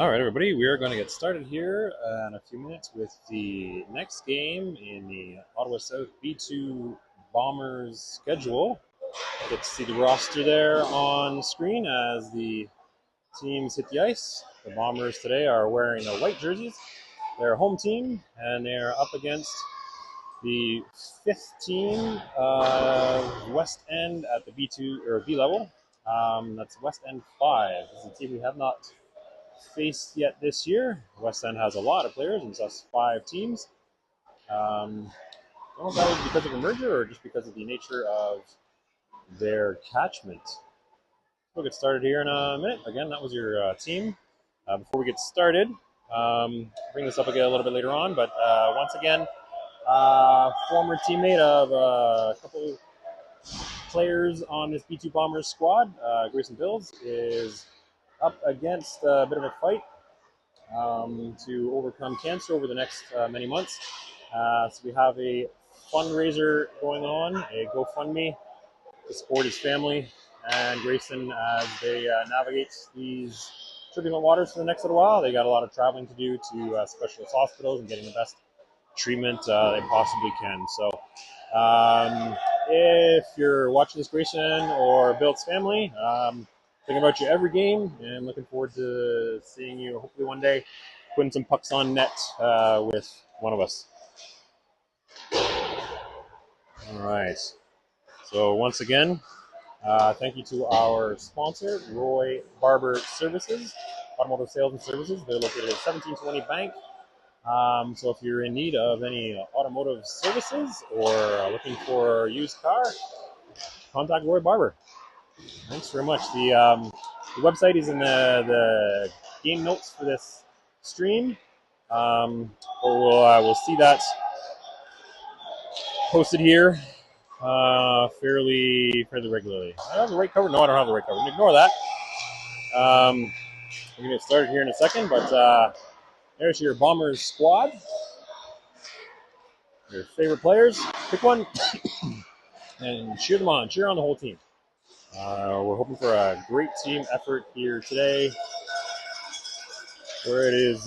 All right, everybody, we are going to get started here in a few minutes with the next game in the Ottawa South B2 Bombers schedule. Get to see the roster there on screen as the teams hit the ice. The Bombers today are wearing the white jerseys. They're a home team, and they're up against the fifth team, West End at the B2 or B level. That's West End 5. This is a team we have not faced yet this year. West End has a lot of players, and it's us 5 teams. I don't know if that was because of a merger or just because of the nature of their catchment. We'll get started here in a minute. Again, that was your team. Before we get started, bring this up again a little bit later on, but once again, former teammate of a couple players on this B2 Bombers squad, Grayson Bills, is up against a bit of a fight to overcome cancer over the next many months. So we have a fundraiser going on, a GoFundMe to support his family and Grayson as they navigate these turbulent waters for the next little while. They got a lot of traveling to do to specialist hospitals and getting the best treatment they possibly can. So if you're watching this, Grayson or Bill's family, thinking about you every game and looking forward to seeing you hopefully one day putting some pucks on net with one of us. All right. So once again, thank you to our sponsor, Roy Barber Services, Automotive Sales and Services. They're located at 1720 Bank. So if you're in need of any automotive services or looking for a used car, contact Roy Barber. Thanks very much. The website is in the game notes for this stream. We'll see that posted here fairly regularly. I have the right cover? No, I don't have the right cover. Ignore that. We're going to get started here in a second, but there's your Bombers squad. Your favorite players. Pick one and cheer them on. Cheer on the whole team. We're hoping for a great team effort here today, where it is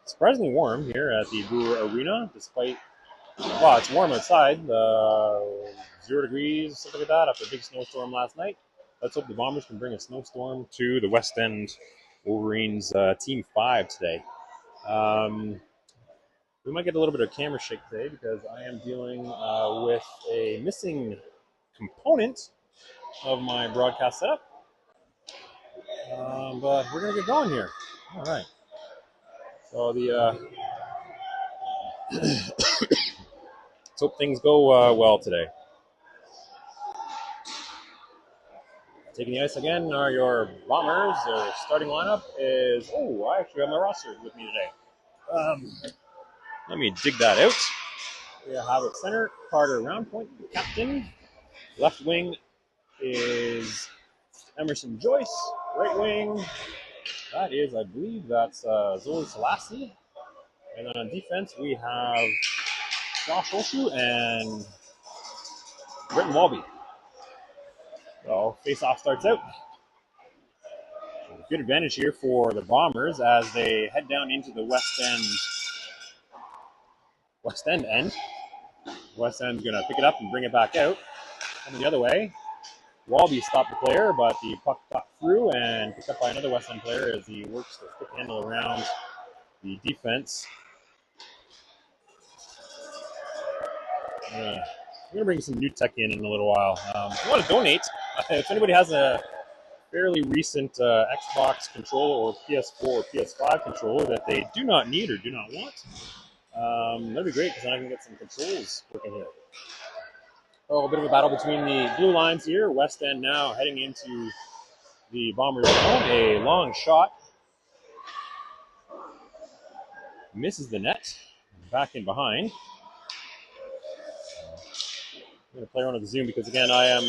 surprisingly warm here at the Brewer Arena, despite, well, it's warm outside, 0 degrees, something like that, after a big snowstorm last night. Let's hope the Bombers can bring a snowstorm to the West End Wolverines Team 5 today. We might get a little bit of camera shake today because I am dealing with a missing component of my broadcast setup, but we're gonna get going here. All right. So let's hope things go well today. Taking the ice again are your Bombers. Their starting lineup is, I actually have my roster with me today. Let me dig that out. We have at center Carter Roundpoint, the captain. Left wing is Emerson Joyce. Right wing, that is, I believe, that's Zoe Selassie. And then on defense, we have Josh Olshu and Britton Walby. So face-off starts out. Good advantage here for the Bombers as they head down into the West End end. West End's going to pick it up and bring it back out. Coming the other way. Walby stopped the player, but the puck got through and picked up by another West End player as he works the stick handle around the defense. We're going to bring some new tech in a little while. If you want to donate, if anybody has a fairly recent Xbox controller or PS4 or PS5 controller that they do not need or do not want, that'd be great because then I can get some controls working here. A bit of a battle between the blue lines here. West End now heading into the Bombers' zone. A long shot. Misses the net. Back in behind. I'm going to play around with the zoom because, again, I am...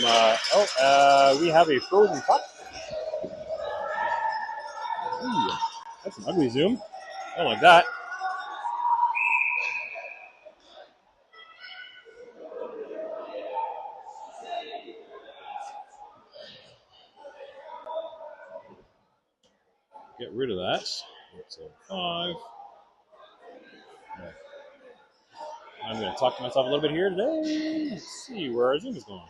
we have a frozen puck. Ooh, that's an ugly zoom. I don't like that. get rid of that. So 5. Yeah. I'm going to talk to myself a little bit here today. Let's see where our Zoom is going.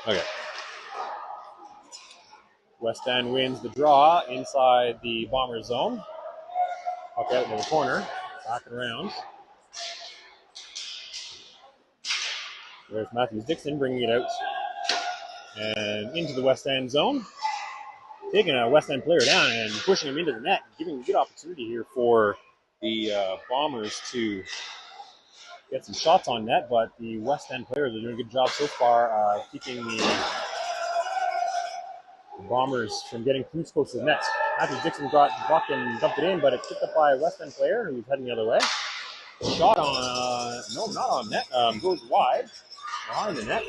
Okay. West End wins the draw inside the Bombers zone. Okay, out in the corner. Back and around. There's Matthews Dixon bringing it out. And into the West End zone. Taking a West End player down and pushing him into the net. Giving a good opportunity here for the Bombers to get some shots on net. But the West End players are doing a good job so far keeping the Bombers from getting too close to the net. Matthews Dixon got bucked and dumped it in, but it's picked up by a West End player who's heading the other way. Shot on, no, not on net, goes wide, behind the net.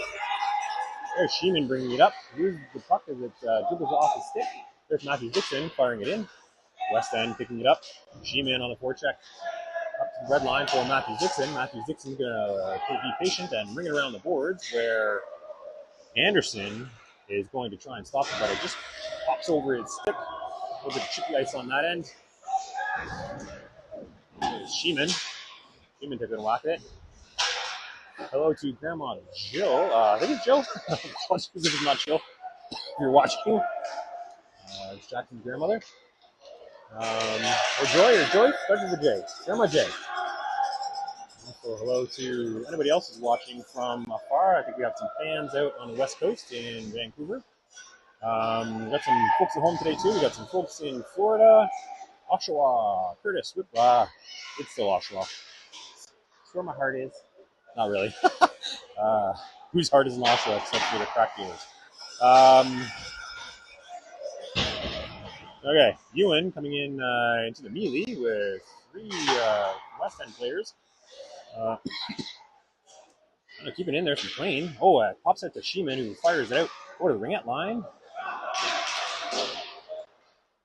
There's Sheeman bringing it up. Here's the puck as it dribbles off his stick. There's Matthews Dixon firing it in. West End picking it up. Sheeman on the forecheck. Up to the red line for Matthews Dixon. Matthews Dixon's going to be patient and bring it around the boards where Anderson is going to try and stop it, but it just pops over its stick. A little bit of chippy ice on that end. There's Sheeman. Sheeman took a whack at it. Hello to Grandma Jill. I think it's Jill. Apologies if it's not Jill. If you're watching. It's Jackson's grandmother. Or Joy, starts with a J. Grandma J. Also, hello to anybody else who's watching from afar. I think we have some fans out on the West Coast in Vancouver. We got some folks at home today, too. We got some folks in Florida. Oshawa, Curtis, it's still Oshawa. It's where my heart is. Not really. Whose heart is in Oshawa except for the crack dealers? Okay, Ewan coming in into the melee with 3 West End players. Keep it in there, some clean. Oh, it pops out to Sheeman, who fires it out over the ringette line.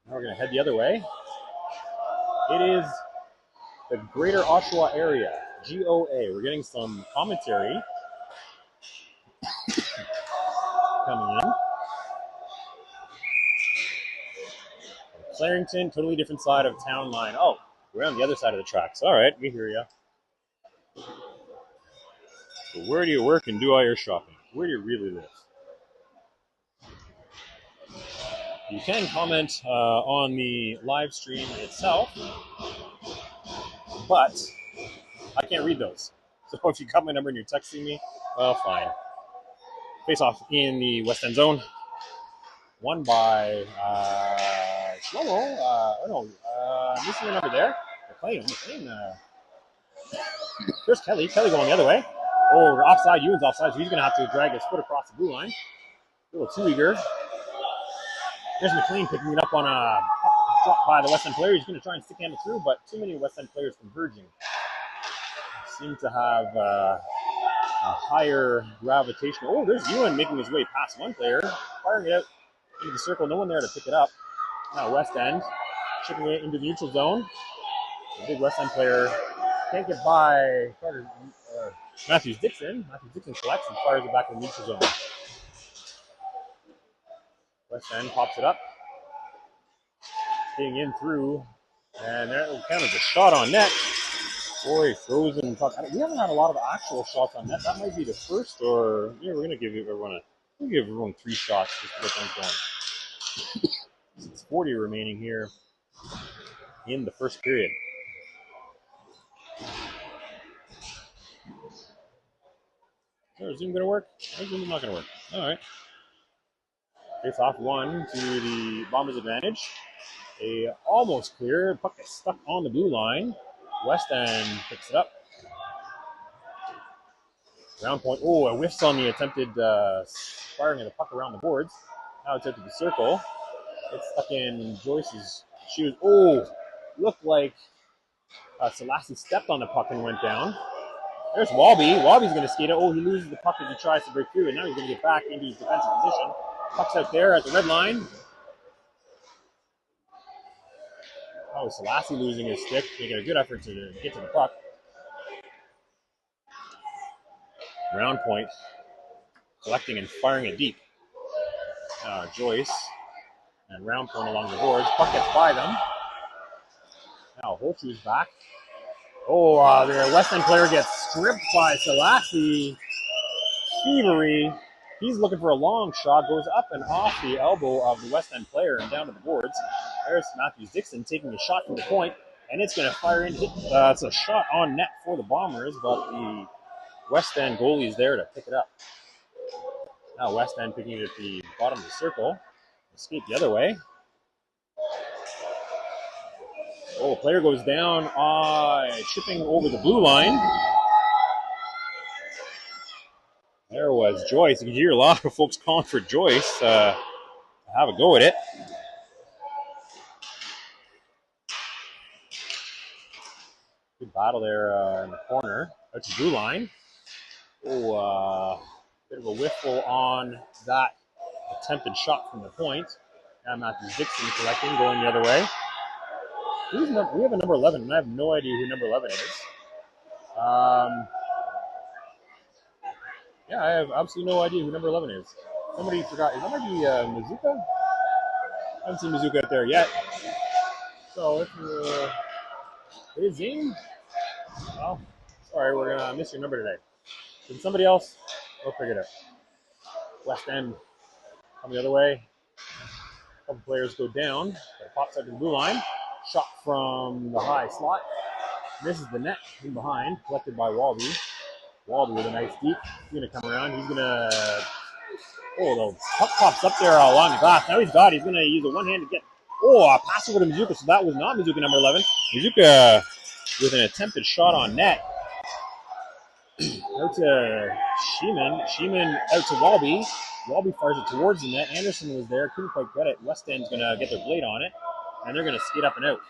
Now we're going to head the other way. It is the Greater Oshawa Area, GOA. We're getting some commentary coming in. Clarington, totally different side of town line. Oh, we're on the other side of the tracks. All right, we hear you. So where do you work and do all your shopping? Where do you really live? You can comment on the live stream itself, but I can't read those. So if you got my number and you're texting me, well, fine. Face off in the West End zone. Won by Shlomo. I'm missing the number there. They're playing. There's Kelly. Kelly going the other way. Oh, we're offside. Ewan's offside, so he's going to have to drag his foot across the blue line. A little too eager. There's McLean picking it up on a drop by the West End player. He's going to try and stick him through, but too many West End players converging. Seem to have a higher gravitational. Oh, there's Ewan making his way past one player, firing it out into the circle. No one there to pick it up. Now West End chipping it into the neutral zone. The big West End player can't get by Matthews Dixon. Matthews Dixon collects and fires it back in the neutral zone. West End pops it up. Getting in through. And there counts as a shot on net. Boy, frozen puck. We haven't had a lot of actual shots on net. That might be the first, or we're going to give everyone 3 shots just to get things going. 6:40 remaining here in the first period. Is our Zoom going to work? Our Zoom is not going to work. All right. Face off 1 to the Bombers' advantage. A almost clear. Puck gets stuck on the blue line. West End picks it up. Round point. Oh, a whiffs on the attempted firing of the puck around the boards. Now it's out to the circle. It's stuck in Joyce's shoes. Oh, looked like Selassie stepped on the puck and went down. There's Walby. Walby's going to skate it. Oh, he loses the puck as he tries to break through, and now he's going to get back into his defensive position. Puck's out there at the red line. Oh, Selassie losing his stick, making a good effort to get to the puck. Round point, collecting and firing it deep. Joyce and round point along the boards. Puck gets by them. Now Holchu's back. Oh, the West End player gets stripped by Selassie. Thievery. He's looking for a long shot. Goes up and off the elbow of the West End player and down to the boards. There's Matthews-Dixon taking a shot from the point, and it's going to fire in. It's a shot on net for the Bombers, but the West End goalie is there to pick it up. Now West End picking it at the bottom of the circle. Escape the other way. Oh, player goes down, tripping over the blue line. There was Joyce. You can hear a lot of folks calling for Joyce. Have a go at it. Good battle there in the corner. Out to blue line. Oh, bit of a whiffle on that attempted shot from the point. Now Matthews-Dixon collecting, going the other way. We have a number 11, and I have no idea who number 11 is. Yeah, I have absolutely no idea who number 11 is. Somebody forgot. Is that might be Mizuka? I haven't seen Mizuka out there yet. So if it is Zane, well, sorry, we're going to miss your number today. Is somebody else? We'll figure it out. West End come the other way. A couple players go down. It pops up to the blue line. Shot from the high slot. Misses the net in behind. Collected by Walby. Walby with a nice deep. He's going to come around. He's going to... Oh, the puck pops up there along the glass. Now he's got it. He's going to use a one hand to get... Oh, a pass over to Mizuka. So that was not Mizuka number 11. Mizuka with an attempted shot on net. Out to Sheeman. Sheeman out to Walby. Walby fires it towards the net. Anderson was there. Couldn't quite get it. West End's going to get their blade on it. And they're going to skate up and out.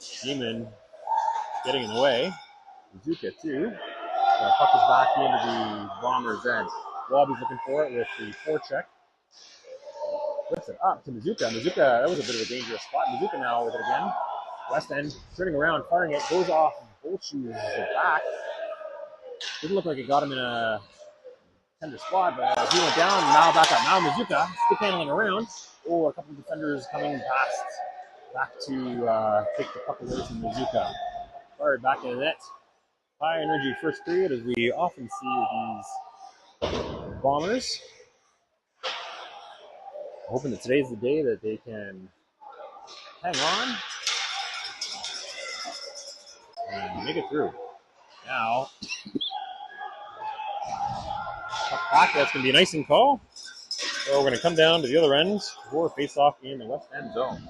Sheeman getting in the way. Mizuka too. Puck is back into the Bombers' end. Walby's looking for it with the forecheck. Flips it up to Mizuka. Mizuka, that was a bit of a dangerous spot. Mizuka now with it again. West End turning around, firing it. Goes off Holchu's back. Didn't look like it got him in a tender spot, but he went down. Now back up. Now Mizuka stick handling around. Oh, a couple of defenders coming past. Back to take the puck away from Mizuka. Fired back in the net. High energy first period, as we often see with these Bombers. Hoping that today's the day that they can hang on and make it through. Now, back, that's going to be an icing call. So we're going to come down to the other end for face-off in the West End zone.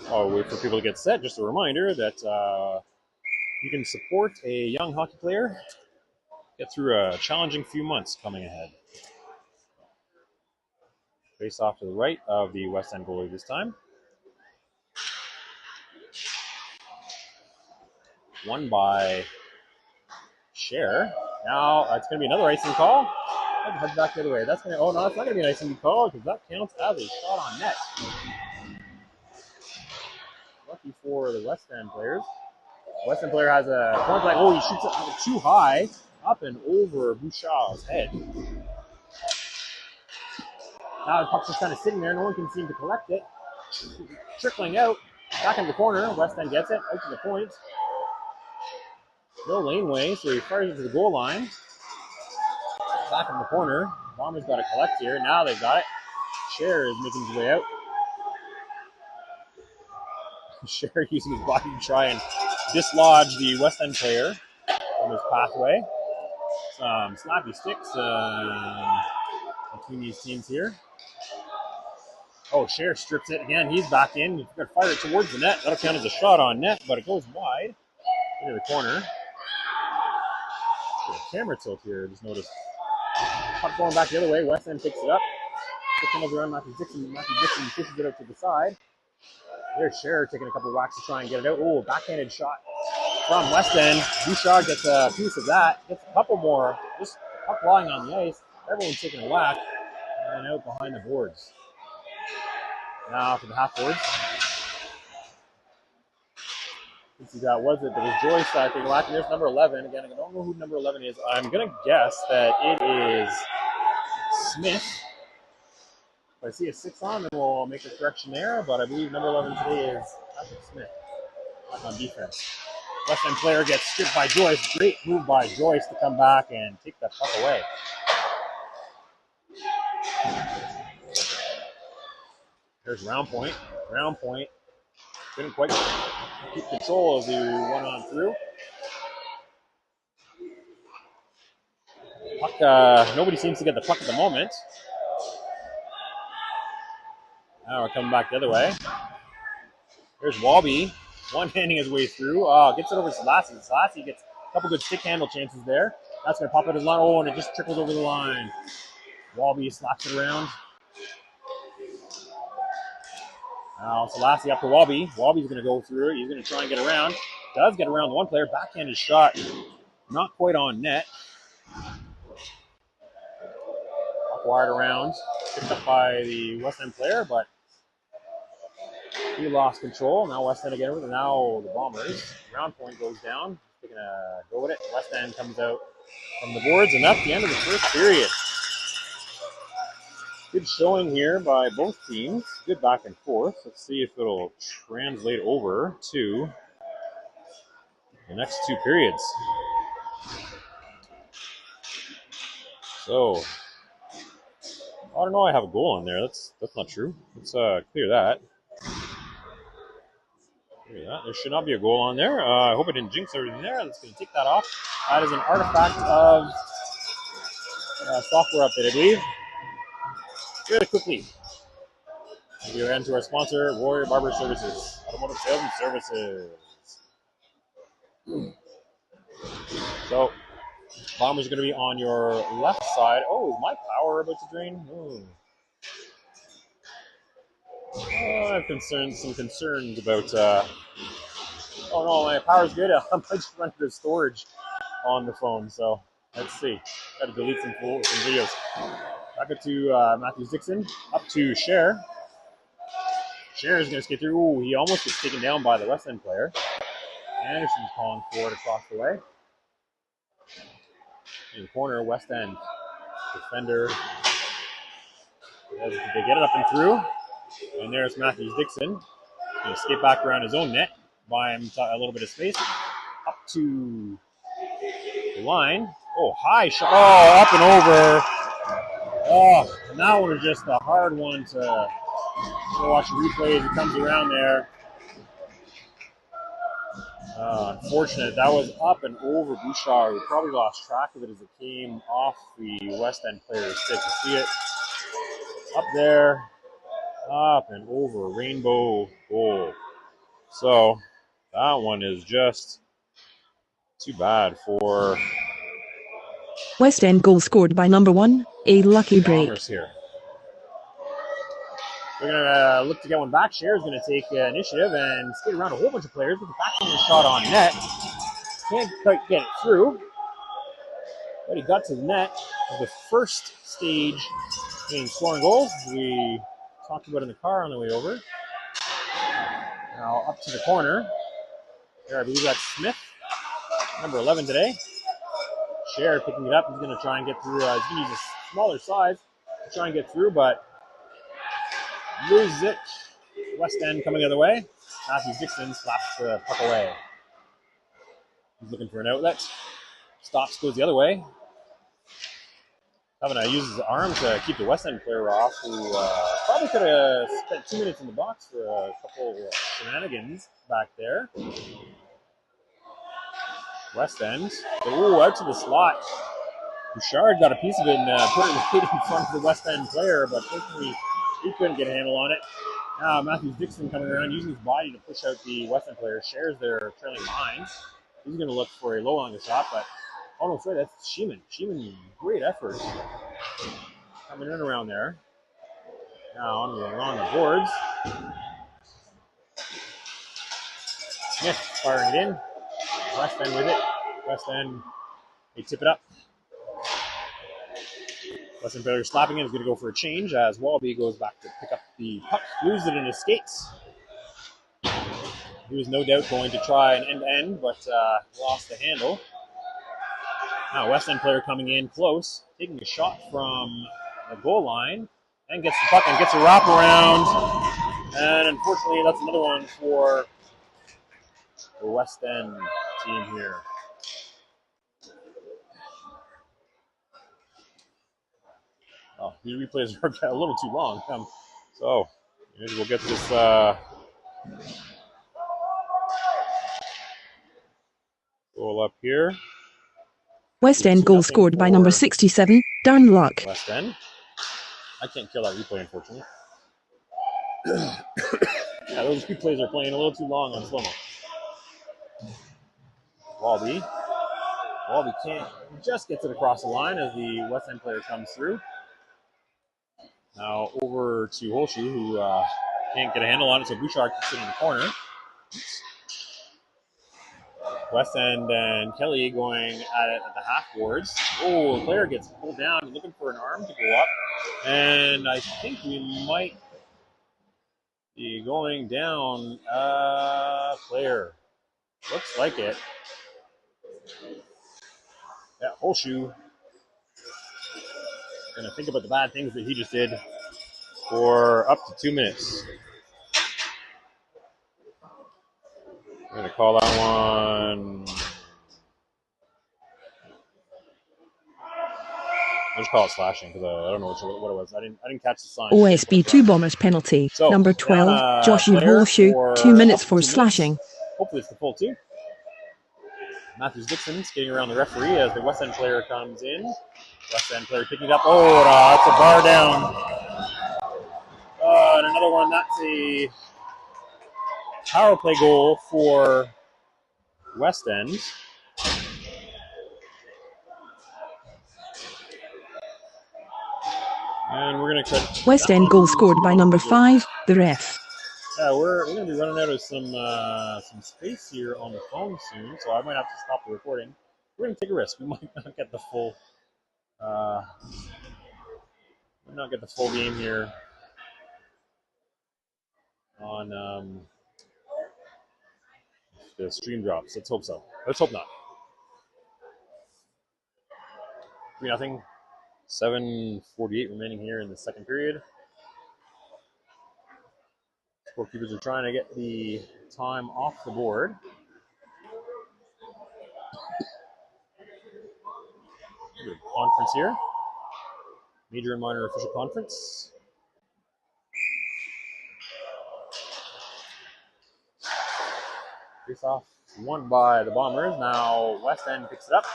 I'll wait for people to get set. Just a reminder that you can support a young hockey player, get through a challenging few months coming ahead. Face off to the right of the West End goalie this time. Won by Cher. Now it's going to be another icing call. Let's head back the other way. That's going to. Oh no, it's not going to be an icing call because that counts as a shot on net. Lucky for the West End players. The West End player has a point blank. Oh, he shoots it too high, up and over Bouchard's head. Now the puck's just kind of sitting there. No one can seem to collect it. Trickling out. Back in the corner. West End gets it. Out to the point. No laneway, so he fires it to the goal line. Back in the corner. Bombers got to collect here. Now they've got it. Cher is making his way out. Cher using his body to try and dislodge the West End player from his pathway. Some slappy sticks between these teams here. Oh, Cher strips it again. He's back in. He's going to fire it towards the net. That'll count as a shot on net, but it goes wide into the corner. Camera tilt here. Just noticed. Puck going back the other way. West End picks it up. Stick comes around Matthews-Dixon. Matthews-Dixon pushes it out to the side. There's Cher taking a couple of whacks to try and get it out. Oh, backhanded shot from West End. Bouchard gets a piece of that. Gets a couple more. Just the puck lying on the ice. Everyone's taking a whack. And out behind the boards. Now for the half boards. Let's see, that was it. There was Joyce, I think, lacking. There's number 11. Again, I don't know who number 11 is. I'm going to guess that it is Smith. If I see a 6 on, then we'll make a correction there. But I believe number 11 today is Patrick Smith. Back on defense. West End player gets stripped by Joyce. Great move by Joyce to come back and take that puck away. There's round point. Round point. Couldn't quite keep control as he went on through. Puck, nobody seems to get the puck at the moment. Now we're coming back the other way. There's Walby, one-handing his way through. Gets it over to Lassie. Lassie gets a couple good stick handle chances there. That's going to pop out his line. Oh, and it just trickles over the line. Walby slaps it around. Now Selassie up to Walby. Walby's going to go through it. He's going to try and get around. Does get around the one player. Backhanded shot. Not quite on net. Wired around. Picked up by the West End player, but he lost control. Now West End again with it. Now the Bombers. Round point goes down. They're going to go with it. West End comes out from the boards, and that's the end of the first period. Good showing here by both teams. Good back and forth. Let's see if it'll translate over to the next two periods. So, I don't know. I have a goal on there. That's not true. Let's clear that. There should not be a goal on there. I hope I didn't jinx everything there. Let's going to take that off. That is an artifact of software update, I believe. Really quickly, we're into our sponsor, Warrior Barber Services, Automotive Sales and Services. So, Bombers are going to be on your left side. Oh, is my power about to drain? I have some concerns about. Oh no, my power's good. I might just run out of storage on the phone. So let's see. Got to delete some videos. Back up to Matthew Dixon. Up to Cher. Cher is going to skate through. Ooh, he almost gets taken down by the West End player. Anderson's calling for it across the way. In the corner, West End defender. They get it up and through. And there's Matthews Dixon. Going to skate back around his own net. Buy him a little bit of space. Up to the line. Oh, high shot. Oh, up and over. Oh, and that one was just a hard one to watch the replay as it comes around there. Unfortunate. That was up and over Bouchard. We probably lost track of it as it came off the West End player's stick. You see it up there, up and over, rainbow goal. So that one is just too bad for West End goal scored by number 1, a lucky break. Bombers here. We're going to look to get one back. Cher's going to take initiative and skate around a whole bunch of players with the backhand shot on net. Can't quite get it through. But he got to the net of the first stage in scoring goals. We talked about in the car on the way over. Now up to the corner. There, I believe that's Smith, number 11 today. Cher picking it up. He's going to try and get through. He's going to use a smaller size to try and get through, but loses it. West End coming the other way. Matthew Dixon slaps the puck away. He's looking for an outlet. Stops, goes the other way. Having to use his arm to keep the West End player off, who probably could have spent 2 minutes in the box for a couple shenanigans back there. West End. Ooh, out to the slot. Bouchard got a piece of it and put it right in front of the West End player, but fortunately he couldn't get a handle on it. Now Matthews Dixon coming around, using his body to push out the West End player. Shares their trailing behind. He's going to look for a low-longer shot, but oh no, sorry, that's Sheeman. Sheeman, great effort coming in around there. Now on the boards. Smith firing it in. West End with it. West End, they tip it up. West End player slapping it is going to go for a change as Walby goes back to pick up The puck loses it in his skates. He was no doubt going to try an end-to-end, but lost the handle. Now, West End player coming in close, taking a shot from the goal line, and gets the puck and gets a wraparound. And unfortunately, that's another one for the West End team here. Oh, these replays are a little too long. So, maybe we'll get this goal up here. West End goal scored by number 67, Darren Luck. West End. I can't kill that replay, unfortunately. Yeah, those replays are playing a little too long on slow-mo. Walby can't, just gets it across the line as the West End player comes through. Now over to Holshu, who can't get a handle on it, so Bouchard kicks it in the corner. West End and Kelly going at it at the half boards. Oh, the player gets pulled down, looking for an arm to go up. And I think we might be going down player. Looks like it. Yeah, Holshu gonna think about the bad things that he just did for up to 2 minutes. I'm gonna call that one. I'll just call it slashing because I don't know what it was. I didn't catch the sign. OSB 2 Bombers penalty. So, number 12, Josh Holshu, 2 minutes for slashing. Hopefully it's the full 2. Matthews Dixon skating around the referee as the West End player comes in. West End player picking it up. Oh, that's a bar down. And another one. That's a power play goal for West End. And we're going to cut. West End goal scored by number 5, the ref. Yeah, we're going to be running out of some space here on the phone soon, so I might have to stop the recording. We're going to take a risk. We might not get the full game here on the stream drops. Let's hope so. Let's hope not. 3-0. 7:48 remaining here in the second period. Scorekeepers are trying to get the time off the board. Conference here. Major and minor official conference. Face off won by the Bombers. Now West End picks it up.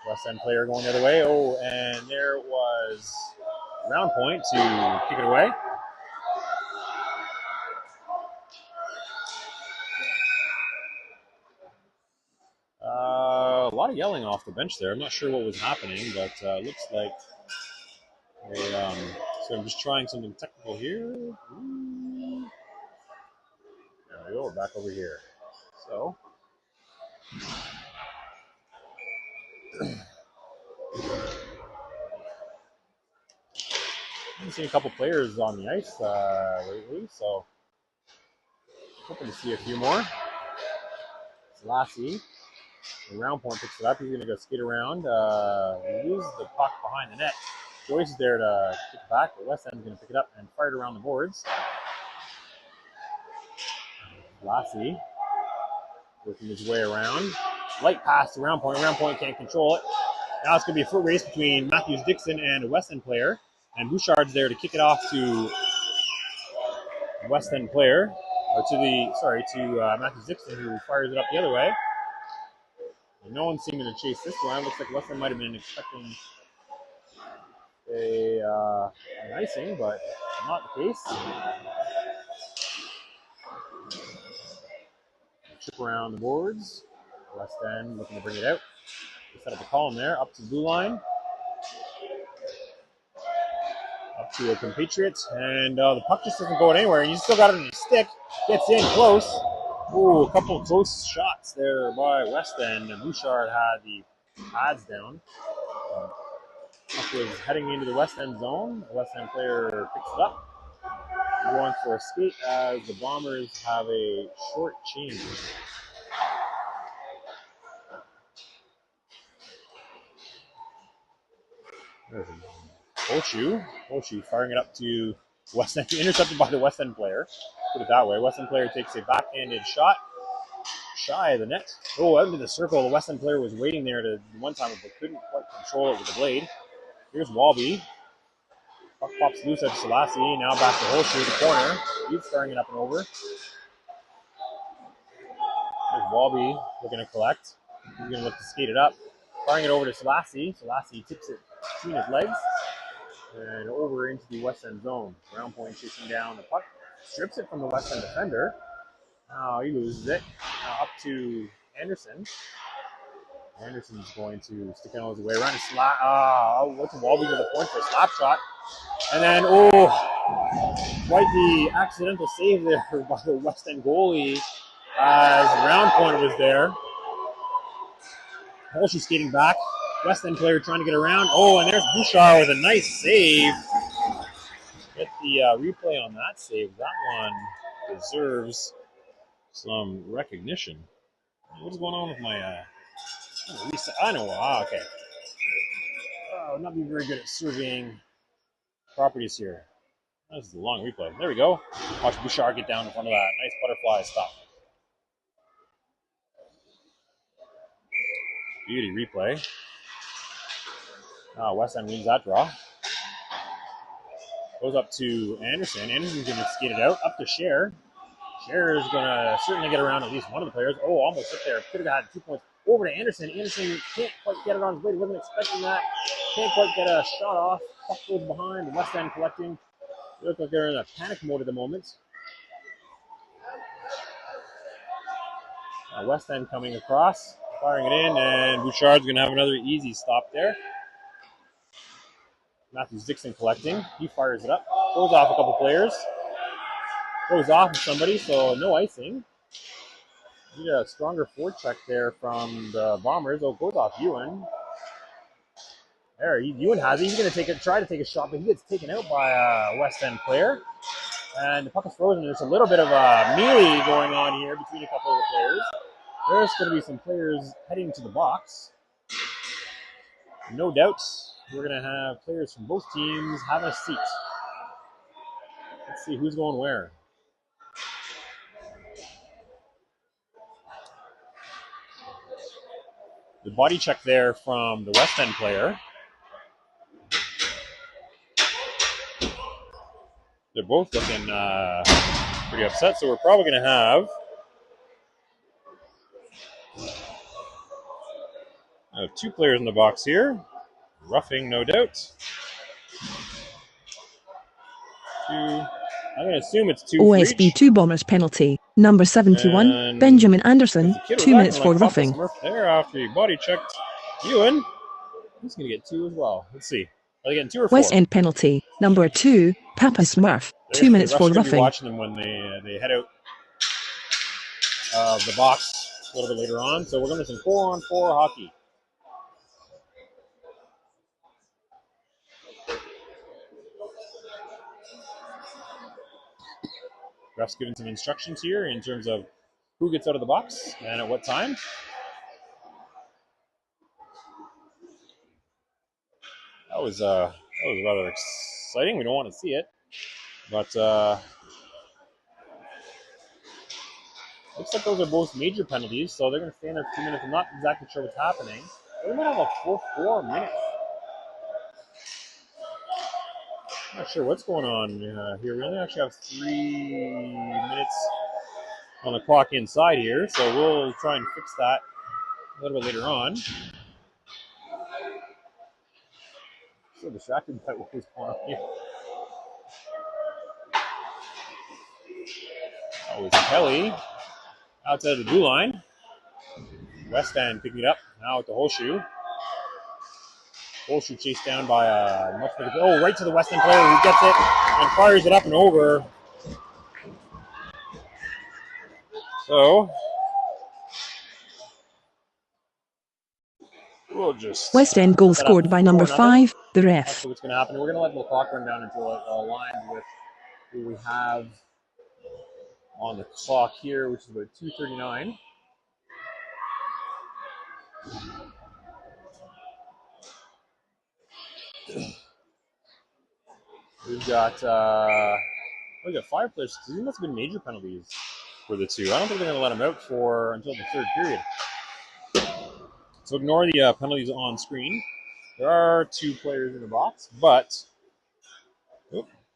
West End player going the other way. Oh, and there was round point to kick it away. A lot of yelling off the bench there. I'm not sure what was happening, but looks like so I'm just trying something technical here. Ooh. There we go. We're back over here. So. I've seen a couple players on the ice lately, so hoping to see a few more. It's Lassie. The round point picks it up. He's going to go skate around. Lose the puck behind the net. Joyce is there to kick it back, but West End's going to pick it up and fire it around the boards. Lassie working his way around. Light pass to round point. Round point can't control it. Now it's going to be a foot race between Matthews Dixon and a West End player. And Bouchard's there to kick it off to the West End player. Or to Matthews Dixon, who fires it up the other way. And no one's seeming to chase this one. Looks like West End might have been expecting an icing, but not the case. Chip around the boards. West End looking to bring it out. They set up a column there, up to the blue line. Up to a compatriot, and the puck just doesn't go anywhere. And you still got it on your stick. Gets in close. Ooh, a couple of close shots there by West End. And Bouchard had the pads down. Puck was heading into the West End zone. The West End player picks it up. going for a skate as the Bombers have a short change. Oshu firing it up to West End, intercepted by the West End player. Put it that way. West End player takes a backhanded shot, shy of the net. Oh, out into the circle. The West End player was waiting there to one time, but couldn't quite control it with the blade. Here's Walby. Puck pops loose at Selassie. Now back to Holshu, the corner. He's firing it up and over. There's Walby looking to collect. He's going to look to skate it up. Firing it over to Selassie. Selassie tips it between his legs. And over into the West End zone. Round point chasing down the puck. Strips it from the West End defender. Now he loses it. Now up to Anderson. Anderson's going to stick it all his way around and slap. What's Walby to the point for a slap shot. And then, quite the accidental save there by the West End goalie as round point was there. Holshu skating back. West End player trying to get around. And there's Bouchard with a nice save. Get the replay on that save. That one deserves some recognition. What is going on with my reset? I know. Okay. Not being very good at surveying properties here. This is a long replay. There we go. Watch Bouchard get down in front of that. Nice butterfly stop. Beauty replay. West End wins that draw. Goes up to Anderson. Anderson's going to skate it out. Up to Scher. Scher is going to certainly get around at least one of the players. Almost up there. Could have had 2 points. Over to Anderson. Anderson can't quite get it on his blade. He wasn't expecting that. Can't quite get a shot off. Puck goes behind. The West End collecting. They look like they're in a panic mode at the moment. West End coming across. Firing it in. And Bouchard's going to have another easy stop there. Matthews Dixon collecting. He fires it up. Goes off a couple players. Goes off of somebody, so no icing. Need a stronger forecheck there from the Bombers. Goes off Ewan. There, Ewan has it. He's going to try to take a shot, but he gets taken out by a West End player. And the puck is frozen. There's a little bit of a melee going on here between a couple of the players. There's going to be some players heading to the box. No doubt, we're going to have players from both teams having a seat. Let's see who's going where. The body check there from the West End player. They're both looking pretty upset, so we're probably going to have two players in the box here. Roughing, no doubt. I'm going to assume it's two OSB 2 Bombers penalty. Number 71, and Benjamin Anderson, 2 minutes for roughing. There after he body checked Ewan. He's going to get 2 as well. Let's see. Are they getting 2 or 4? West End penalty. Number 2, Papa Smurf, 2 minutes for roughing. Watching them when they head out of the box a little bit later on. So we're going to some 4-on-4 hockey. Ref's giving some instructions here in terms of who gets out of the box and at what time. That was rather exciting. We don't want to see it, but looks like those are both major penalties, so they're going to stand there for 2 minutes. I'm not exactly sure what's happening. We're going to have a full 4 minutes. I'm not sure what's going on here. We only actually have 3 minutes on the clock inside here, so we'll try and fix that a little bit later on. So distracted by what was going on here. That was Kelly outside of the blue line. West End picking it up now with the Holshu. Holshu chased down by a much bigger. Right to the West End player who gets it and fires it up and over. So we'll just. West End goal scored by number 5, the ref. That's what's going to happen. We're going to let the clock run down until it aligns with who we have on the clock here, which is about 2:39. We've got 5 players. These must have been major penalties for the two. I don't think they're going to let them out until the third period. So ignore the penalties on screen. There are 2 players in the box, but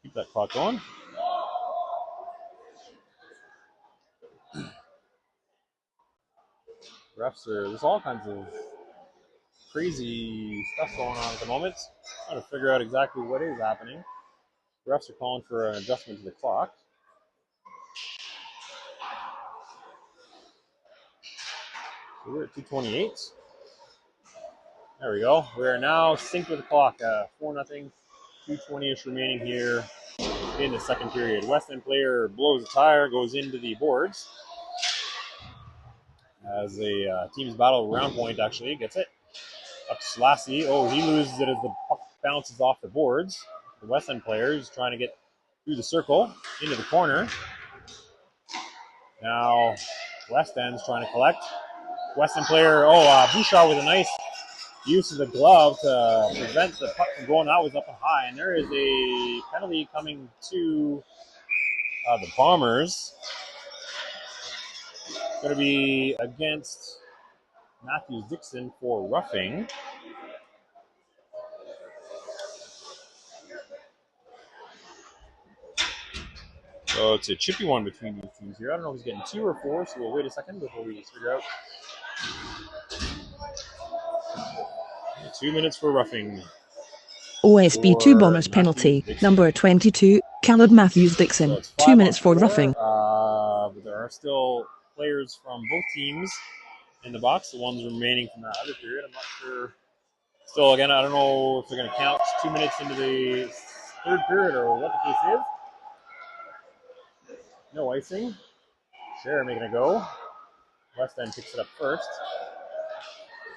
keep that clock going. Refs there's all kinds of crazy stuff going on at the moment. Trying to figure out exactly what is happening. Refs are calling for an adjustment to the clock. So we're at 2:28. There we go. We are now synced with the clock. 4-0. 2:20-ish remaining here in the second period. West End player blows a tire, goes into the boards. As a team's battle round point, actually gets it. Up to Slassie. Oh, he loses it as the puck bounces off the boards. The West End player is trying to get through the circle into the corner. Now West End's trying to collect. West End player, Bouchard with a nice use of the glove to prevent the puck from going always up and high. And there is a penalty coming to the Bombers. It's going to be against Matthews Dixon for roughing. So it's a chippy one between these teams here. I don't know if he's getting 2 or 4, so we'll wait a second before we figure out. 2 minutes for roughing. OSB 2 Bombers penalty, number 22, Caleb Matthews Dixon. So 2 minutes for roughing. But there are still players from both teams in the box, the ones remaining from that other period. I'm not sure. Still, again, I don't know if they're going to count 2 minutes into the third period or what the case is. No icing. Scherer making a go. West End picks it up first.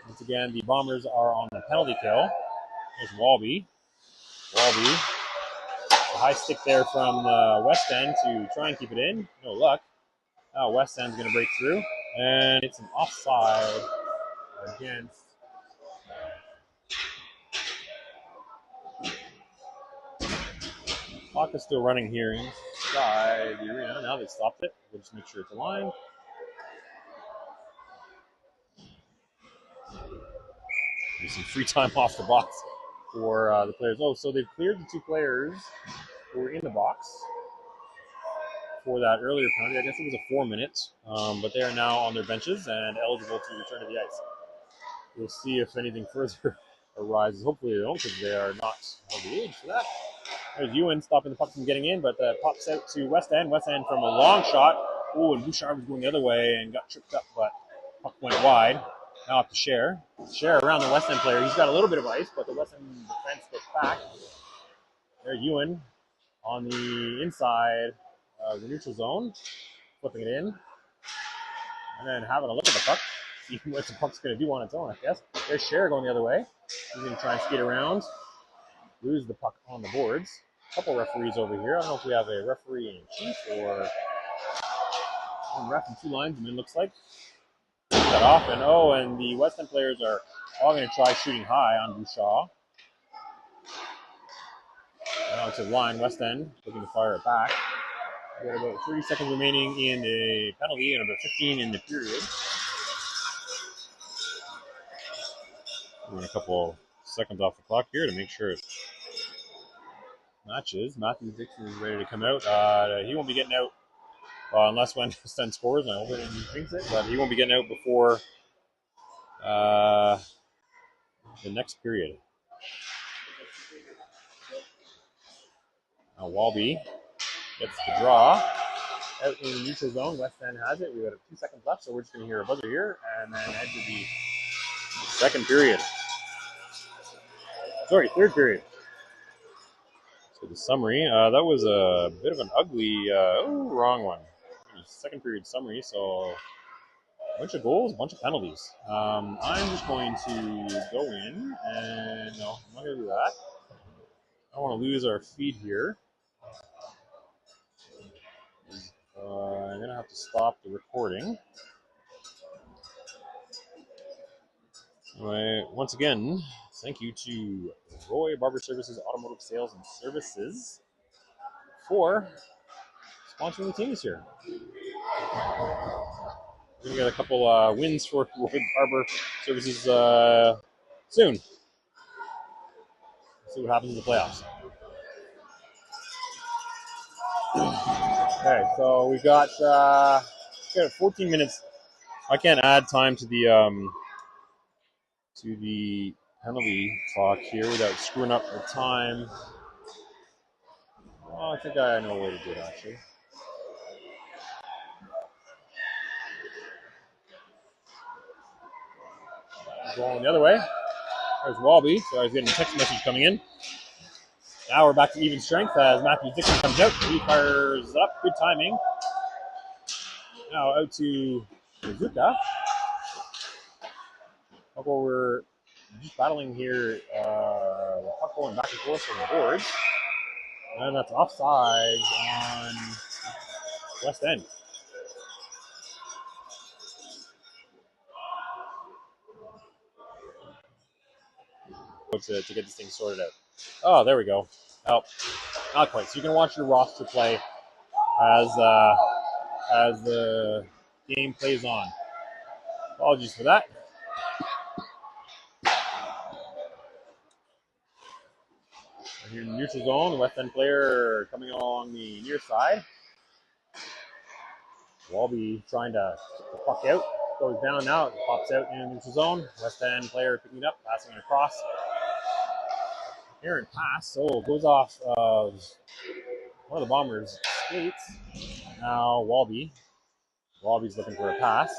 Once again, the Bombers are on the penalty kill. There's Walby. A high stick there from West End to try and keep it in. No luck. Now West End's going to break through. And it's an offside against clock is still running here inside the arena. Now they stopped it. We'll just make sure it's aligned. There's some free time off the box for the players. Oh, so they've cleared the 2 players who were in the box for that earlier penalty. I guess it was a 4 minute, but they are now on their benches and eligible to return to the ice. We'll see if anything further arises. Hopefully they don't, because they are not of the age for that. There's Ewan stopping the puck from getting in, but pops out to West End. West End from a long shot. Oh, and Bouchard was going the other way and got tripped up, but puck went wide. Now up to Scherer. Scherer around the West End player. He's got a little bit of ice, but the West End defense gets back. There's Ewan on the inside of the neutral zone, flipping it in, and then having a look at the puck. See what the puck's going to do on its own, I guess. There's Scherer going the other way. He's going to try and skate around. Lose the puck on the boards. A couple referees over here. I don't know if we have a referee in chief or one ref and 2 linesmen, looks like. That off, and the West End players are all going to try shooting high on Bouchard. Now to the line, West End looking to fire it back. We got about 30 seconds remaining in the penalty and about 15 in the period. We're in a couple seconds off the clock here to make sure it matches. Matthews Dixon is ready to come out. He won't be getting out unless West End scores, and I hope he thinks it, but he won't be getting out before the next period. Now Walby gets the draw out in the neutral zone. West End has it. We've got 2 seconds left, so we're just going to hear a buzzer here and then head to the second period. Sorry, third period. So the summary, that was a bit of an ugly, wrong one. Second period summary, so a bunch of goals, a bunch of penalties. I'm just going to go in and, no, I'm not going to do that. I don't want to lose our feed here. I'm going to have to stop the recording. Anyway, once again, thank you to Roy Barber Services Automotive Sales and Services for sponsoring the team this year. We're going to get a couple wins for Roy Barber Services soon. See what happens in the playoffs. Okay, so we got 14 minutes. I can't add time to the penalty clock here without screwing up the time. Oh, I think I know a way to do it actually. Going the other way. There's Walby, so I was getting a text message coming in. Now we're back to even strength as Matthew Dixon comes out. He fires it up. Good timing. Now out to Mizuka. We're just battling here. The puck going back and forth on the boards. And that's offside on West End. To get this thing sorted out. Oh, there we go. Oh, not quite. So you can watch your roster play as the game plays on. Apologies for that. Here in the neutral zone, the West End player coming along the near side. Walby trying to kick the puck out. Goes down now. It pops out in the neutral zone. West End player picking it up, passing it across. Errant pass. Oh, goes off of one of the Bombers' skates. Now Walby. Walby's looking for a pass.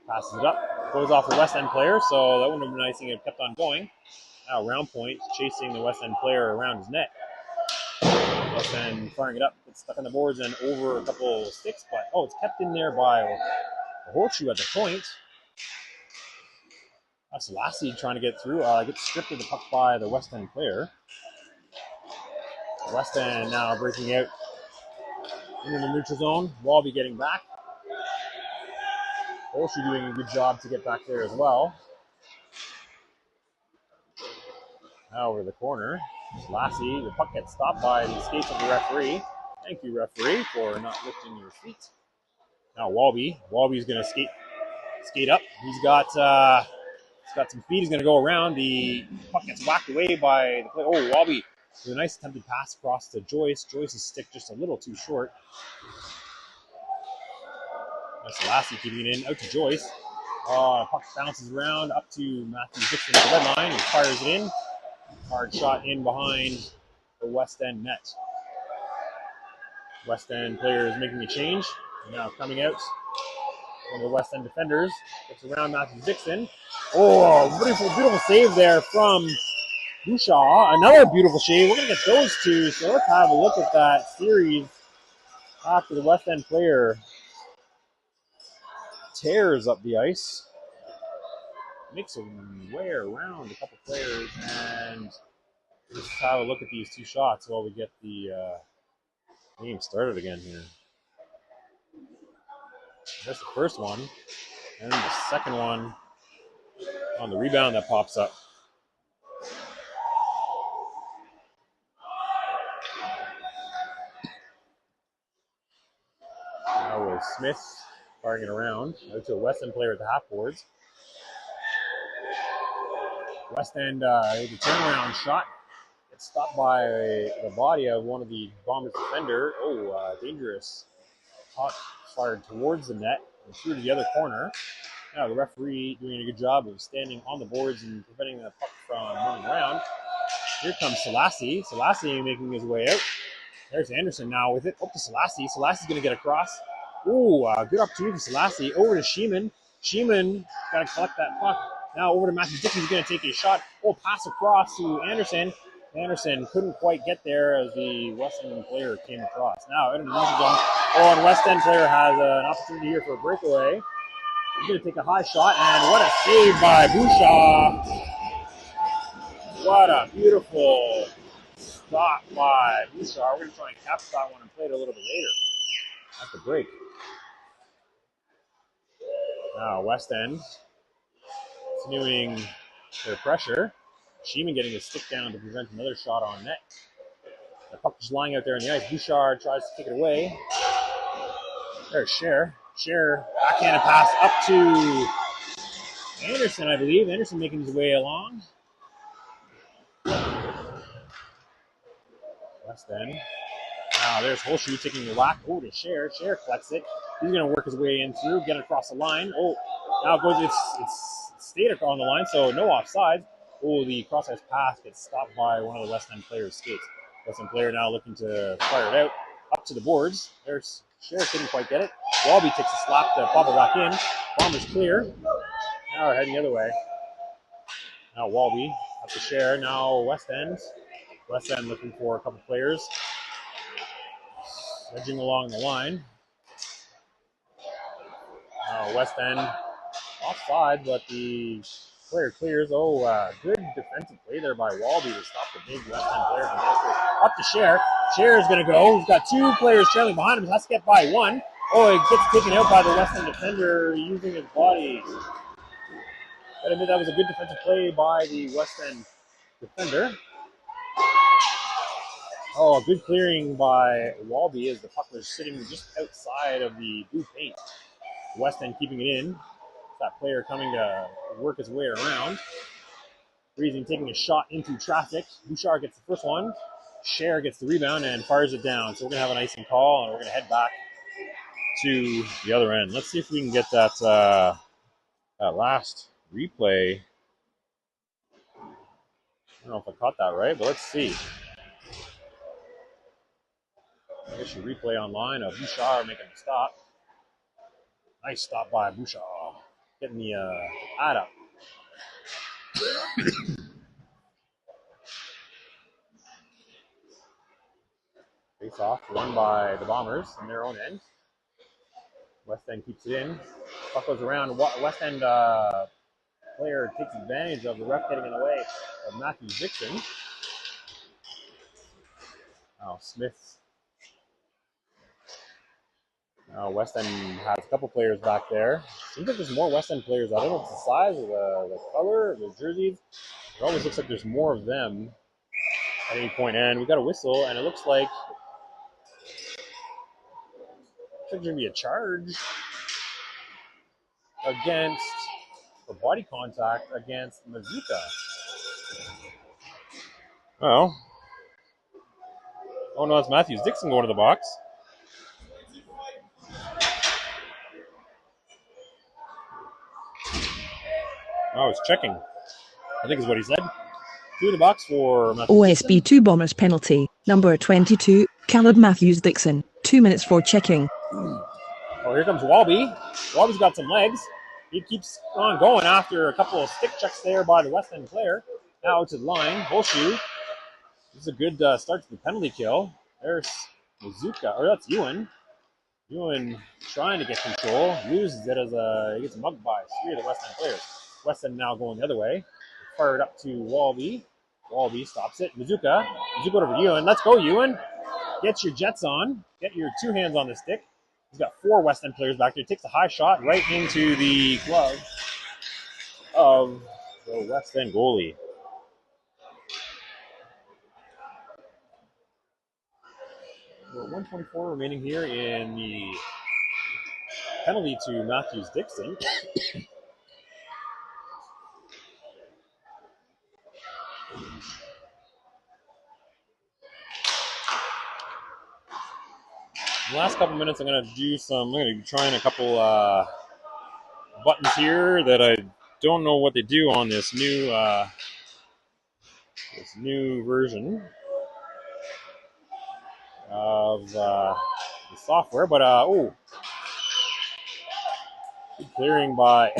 Passes it up. Goes off the West End player, so that wouldn't have been nice thing. It kept on going. Now Round Point chasing the West End player around his net. West End firing it up. It's stuck on the boards and over a couple sticks, but it's kept in there by a horseshoe at the point. That's Lassie trying to get through. Gets stripped of the puck by the West End player. West End now breaking out into the neutral zone. Walby getting back. Horseshoe doing a good job to get back there as well. Now over the corner. Lassie, the puck gets stopped by the skates of the referee. Thank you, referee, for not lifting your feet. Now Walby. Walby's going to skate up. He's got some speed. He's going to go around. The puck gets whacked away by the play. Oh, Walby with a nice attempted pass across to Joyce. Joyce's stick just a little too short. That's Lassie keeping it in. Out to Joyce. Puck bounces around up to Matthew Dixon at the red line. He fires it in. Hard shot in behind the West End net. West End player is making a change. Now coming out. One of the West End defenders gets around Matthew Dixon. Oh, beautiful save there from Bouchard. Another beautiful shave. We're going to get those two. So let's have a look at that series after the West End player tears up the ice. Makes a way around a couple players. And let's have a look at these two shots while we get the game started again here. That's the first one. And then the second one on the rebound that pops up. Now with Smith firing it around. Out to a West End player at the half boards. West End, the turnaround shot. Gets stopped by the body of one of the Bombers' defender. Dangerous. Puck fired towards the net and through to the other corner. Now the referee doing a good job of standing on the boards and preventing the puck from moving around. Here comes Selassie. Selassie making his way out. There's Anderson now with it. Up to Selassie. Selassie's going to get across. Good opportunity for Selassie. Over to Sheeman. Sheeman got to collect that puck. Now over to Matthew Dixon. He's going to take a shot. Pass across to Anderson. Anderson couldn't quite get there as the West End player came across. Now out in the neutral zone. And West End player has an opportunity here for a breakaway. He's going to take a high shot, and what a save by Bouchard. What a beautiful stop by Bouchard. We're going to try and capture that one and play it a little bit later. at the break. Now West End continuing their pressure. Sheeman getting his stick down to prevent another shot on net. The puck is lying out there on the ice. Bouchard tries to kick it away. There's Scher. Scher backhanded pass up to Anderson, I believe. Anderson making his way along. West End. Now there's Holshoe taking the whack. Oh, to Scher. Scher collects it. He's going to work his way in through, get it across the line. Oh, now it goes. It's stayed on the line, so no offside. Oh, the cross-ice pass gets stopped by one of the West End players' skates. West End player now looking to fire it out up to the boards. There's Scher, didn't quite get it. Walby takes a slap to pop it back in. Bombers clear. Now we're heading the other way. Now Walby up to Scher. Now West End. West End looking for a couple players. Edging along the line. Now West End offside, but the player clears. Oh, good defensive play there by Walby to stop the big West End player. Up to Scher. Scher is going to go. He's got two players trailing behind him. He has to get by one. Oh, it gets taken out by the West End defender using his body. Gotta admit that was a good defensive play by the West End defender. Oh, a good clearing by Walby as the puck was sitting just outside of the blue paint. West End keeping it in. That player coming to work his way around. Breezing taking a shot into traffic. Bouchard gets the first one. Scher gets the rebound and fires it down. So we're going to have an icing call, and we're going to head back to the other end. Let's see if we can get that that last replay. I don't know if I caught that right, but let's see. I guess your replay online of Bouchard making a stop. Nice stop by Bouchard. Getting the ad up. Face off, run by the Bombers in their own end. West End keeps it in. Puck goes around. West End player takes advantage of the ref getting in the way of Matthew Dixon. Now Smith. Now West End has a couple players back there. Seems like there's more West End players. I don't know if it's the size or the color of the jerseys. It always looks like there's more of them at any point. And we got a whistle, and it looks like there's going to be a charge against, for body contact against Mazuka. Oh. Oh no, it's Matthews Dixon going to the box. Oh, he's checking, I think is what he said. Two in the box for Matthews OSB 2 Bombers penalty, number 22, Caleb Matthews Dixon, 2 minutes for checking. Oh, here comes Walby. Walby's got some legs. He keeps on going after a couple of stick checks there by the West End player. Now to the line, Holshoe. This is a good start to the penalty kill. There's Mazuka, or that's Ewan. Ewan trying to get control, loses it as he gets mugged by three of the West End players. West End now going the other way. Fired up to Walby. Walby stops it. Mazuka over to Ewan. Let's go, Ewan. Get your jets on. Get your two hands on the stick. He's got four West End players back there. Takes a high shot right into the glove of the West End goalie. We're 1:24 remaining here in the penalty to Matthews Dixon. The last couple minutes, I'm going to be trying a couple buttons here that I don't know what they do on this new version of the software. But, good clearing by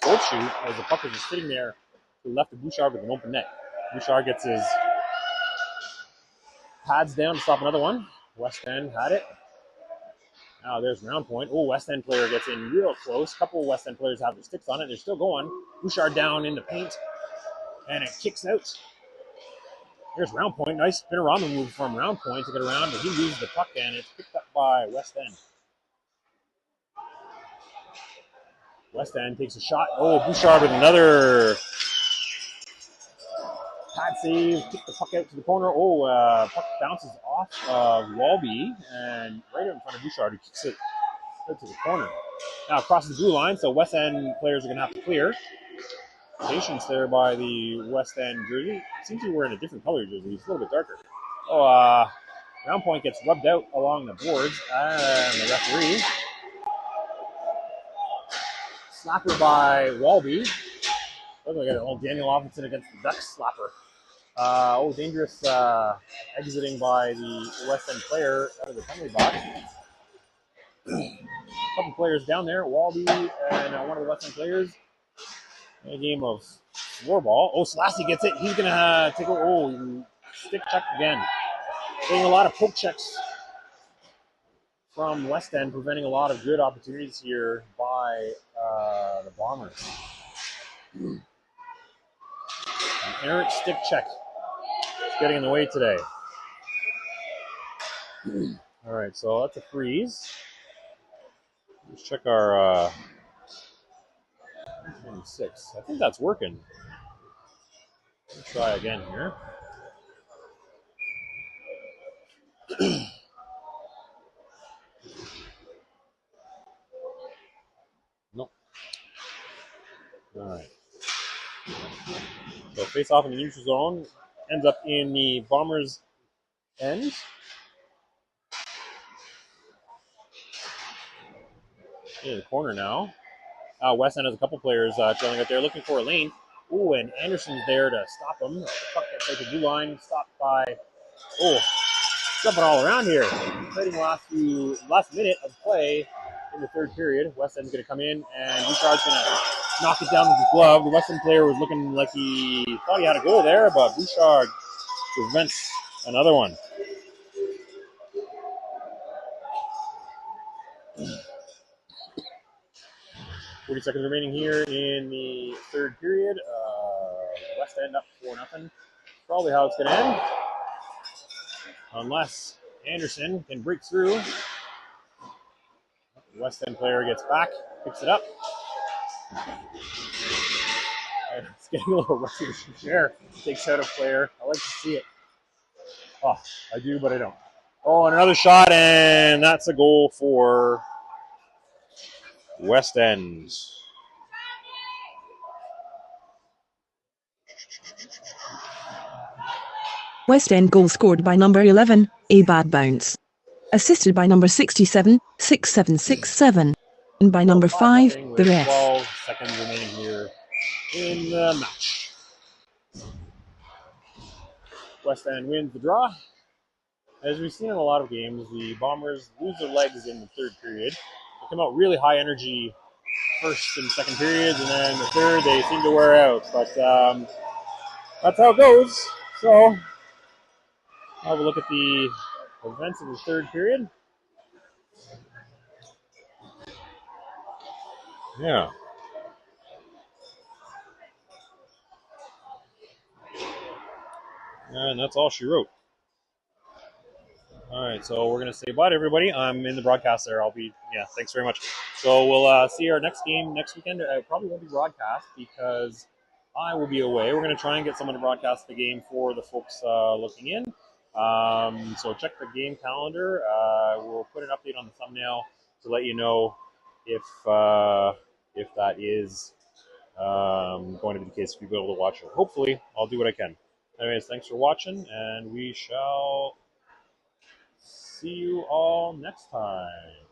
Holshoe as the puck is just sitting there to the left of Bouchard with an open net. Bouchard gets his pads down to stop another one. West End had it. Now there's round point. Oh, West End player gets in real close. A couple of West End players have their sticks on it. They're still going. Bouchard down in the paint. And it kicks out. Here's Round Point. Nice spinorama move from Round Point to get around, but he loses the puck, and it's picked up by West End. West End takes a shot. Oh, Bouchard with another pad save. Kick the puck out to the corner. Oh, puck bounces off of Walby and right in front of Bouchard, who kicks it out to the corner. Now crosses the blue line, so West End players are going to have to clear. Patience there by the West End jersey. It seems to be wearing a different color jersey. It's a little bit darker. Oh, Round Point gets rubbed out along the boards, and the referee. Slapper by Walby. Looks like an old Daniel Offenson against the Ducks slapper. Dangerous exiting by the West End player out of the penalty box. A couple players down there, Walby and one of the West End players. In a game of floor ball. Oh, Selassie gets it. He's going to take a stick check again. Getting a lot of poke checks from West End, preventing a lot of good opportunities here by the Bombers. An errant stick check is getting in the way today. All right, so that's a freeze. Let's check our 26. I think that's working. Let's try again here. Nope. All right. So face off in the neutral zone. Ends up in the Bombers' end. In the corner now. West End has a couple players trailing out there looking for a lane. Ooh, and Anderson's there to stop him. The puck gets right to the blue line, stopped by, jumping all around here. Exciting last minute of play in the third period. West End's going to come in, and Bouchard's going to knock it down with his glove. The West End player was looking like he thought he had a goal there, but Bouchard prevents another one. 40 seconds remaining here in the third period. West End up 4-0. Probably how it's going to end. Unless Anderson can break through. The West End player gets back, picks it up. And it's getting a little rusty with some share. Takes out a player. I like to see it. Oh, I do, but I don't. Oh, and another shot, and that's a goal for West End. West End goal scored by number 11, a bad bounce. Assisted by number 67, 6767. And by number 5, the ref. 12 seconds remaining here in the match. West End wins the draw. As we've seen in a lot of games, the Bombers lose their legs in the third period. They come out really high energy first and second periods, and then the third they seem to wear out. But that's how it goes. So I'll have a look at the events of the third period. Yeah. And that's all she wrote. All right, so we're going to say bye to everybody. I'm in the broadcast there. Thanks very much. So we'll see our next game next weekend. It probably won't be broadcast because I will be away. We're going to try and get someone to broadcast the game for the folks looking in. So check the game calendar. We'll put an update on the thumbnail to let you know if that is going to be the case, if you'll be able to watch it. Hopefully, I'll do what I can. Anyways, thanks for watching, and we shall see you all next time.